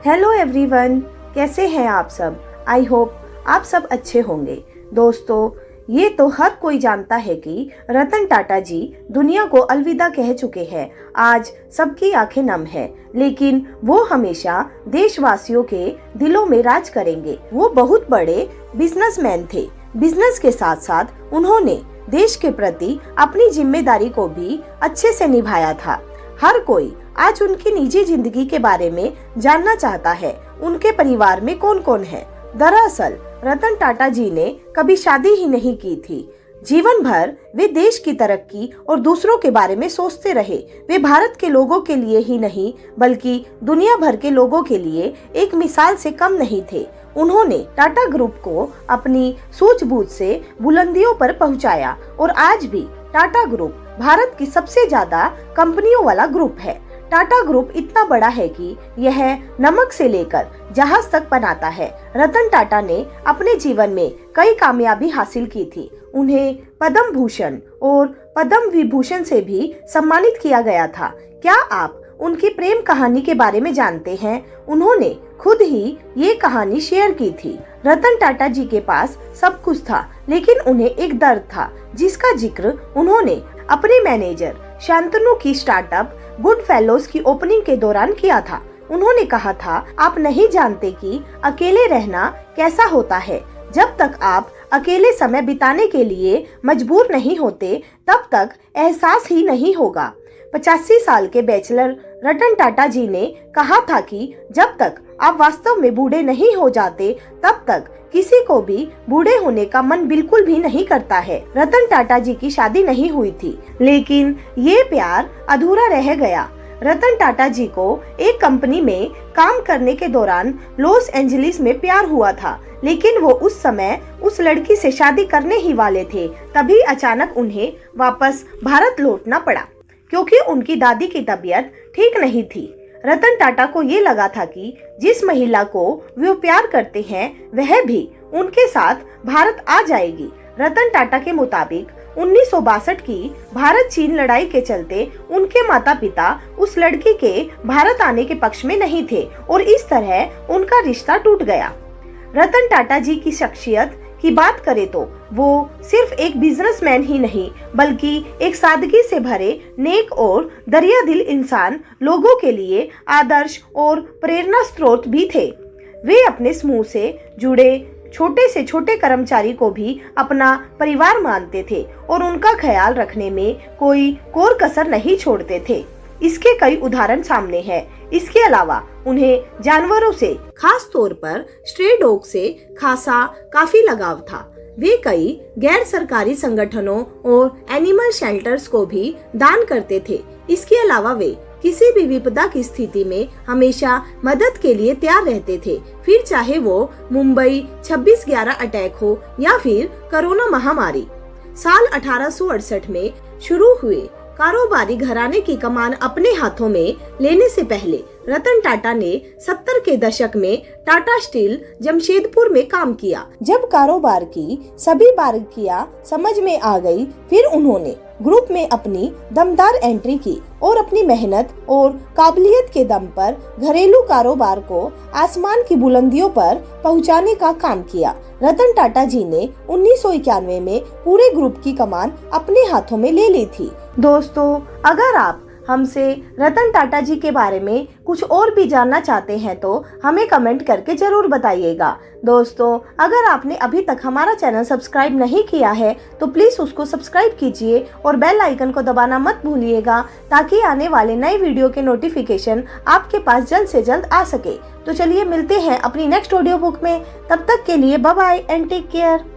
Hello everyone, कैसे हैं आप सब। आई होप आप सब अच्छे होंगे। दोस्तों, ये तो हर कोई जानता है कि रतन टाटा जी दुनिया को अलविदा कह चुके हैं। आज सबकी आंखें नम है, लेकिन वो हमेशा देशवासियों के दिलों में राज करेंगे। वो बहुत बड़े बिजनेसमैन थे। बिजनेस के साथ साथ उन्होंने देश के प्रति अपनी जिम्मेदारी को भी अच्छे से निभाया था। हर कोई आज उनकी निजी जिंदगी के बारे में जानना चाहता है। उनके परिवार में कौन कौन है। दरअसल रतन टाटा जी ने कभी शादी ही नहीं की थी। जीवन भर वे देश की तरक्की और दूसरों के बारे में सोचते रहे। वे भारत के लोगों के लिए ही नहीं बल्कि दुनिया भर के लोगों के लिए एक मिसाल से कम नहीं थे। उन्होंने टाटा ग्रुप को अपनी सूझबूझ से बुलंदियों पर पहुंचाया और आज भी टाटा ग्रुप भारत की सबसे ज्यादा कंपनियों वाला ग्रुप है। टाटा ग्रुप इतना बड़ा है कि यह नमक से लेकर जहाज तक बनाता है। रतन टाटा ने अपने जीवन में कई कामयाबी हासिल की थी। उन्हें पद्म भूषण और पद्म विभूषण से भी सम्मानित किया गया था। क्या आप उनकी प्रेम कहानी के बारे में जानते हैं? उन्होंने खुद ही ये कहानी शेयर की थी। रतन टाटा जी के पास सब कुछ था, लेकिन उन्हें एक दर्द था जिसका जिक्र उन्होंने अपने मैनेजर शांतनु की स्टार्टअप गुड फेलोज की ओपनिंग के दौरान किया था। उन्होंने कहा था, आप नहीं जानते कि अकेले रहना कैसा होता है। जब तक आप अकेले समय बिताने के लिए मजबूर नहीं होते, तब तक एहसास ही नहीं होगा। 85 साल के बैचलर रतन टाटा जी ने कहा था कि जब तक आप वास्तव में बूढ़े नहीं हो जाते, तब तक किसी को भी बूढ़े होने का मन बिल्कुल भी नहीं करता है। रतन टाटा जी की शादी नहीं हुई थी, लेकिन ये प्यार अधूरा रह गया। रतन टाटा जी को एक कंपनी में काम करने के दौरान लॉस एंजलिस में प्यार हुआ था, लेकिन वो उस समय उस लड़की से शादी करने ही वाले थे। तभी अचानक उन्हें वापस भारत लौटना पड़ा, क्योंकि उनकी दादी की तबीयत ठीक नहीं थी। रतन टाटा को ये लगा था कि जिस महिला को वे प्यार करते हैं वह भी उनके साथ भारत आ जाएगी। रतन टाटा के मुताबिक 1962 की भारत चीन लड़ाई के चलते उनके माता पिता उस लड़की के भारत आने के पक्ष में नहीं थे और इस तरह उनका रिश्ता टूट गया। रतन टाटा जी की शख्सियत की बात करें तो वो सिर्फ एक बिजनेसमैन ही नहीं बल्कि एक सादगी से भरे नेक और दरिया दिल इंसान, लोगों के लिए आदर्श और प्रेरणा स्रोत भी थे। वे अपने समूह से जुड़े छोटे से छोटे कर्मचारी को भी अपना परिवार मानते थे और उनका ख्याल रखने में कोई कोर कसर नहीं छोड़ते थे। इसके कई उदाहरण सामने हैं। इसके अलावा उन्हें जानवरों से, खास तौर पर स्ट्रे डॉग से काफी लगाव था। वे कई गैर सरकारी संगठनों और एनिमल शेल्टर्स को भी दान करते थे। इसके अलावा वे किसी भी विपदा की स्थिति में हमेशा मदद के लिए तैयार रहते थे, फिर चाहे वो मुंबई 26/11 अटैक हो या फिर कोरोना महामारी। साल 1868 में शुरू हुए कारोबारी घराने की कमान अपने हाथों में लेने से पहले रतन टाटा ने 70 के दशक में टाटा स्टील जमशेदपुर में काम किया। जब कारोबार की सभी बारीकियां समझ में आ गई, फिर उन्होंने ग्रुप में अपनी दमदार एंट्री की और अपनी मेहनत और काबिलियत के दम पर घरेलू कारोबार को आसमान की बुलंदियों पर पहुंचाने का काम किया। रतन टाटा जी ने 1991 में पूरे ग्रुप की कमान अपने हाथों में ले ली थी। दोस्तों, अगर आप हमसे रतन टाटा जी के बारे में कुछ और भी जानना चाहते हैं तो हमें कमेंट करके जरूर बताइएगा। दोस्तों, अगर आपने अभी तक हमारा चैनल सब्सक्राइब नहीं किया है तो प्लीज उसको सब्सक्राइब कीजिए और बेल आइकन को दबाना मत भूलिएगा, ताकि आने वाले नए वीडियो के नोटिफिकेशन आपके पास जल्द से जल्द आ सके। तो चलिए मिलते हैं अपनी नेक्स्ट ऑडियो बुक में। तब तक के लिए bye bye and take care.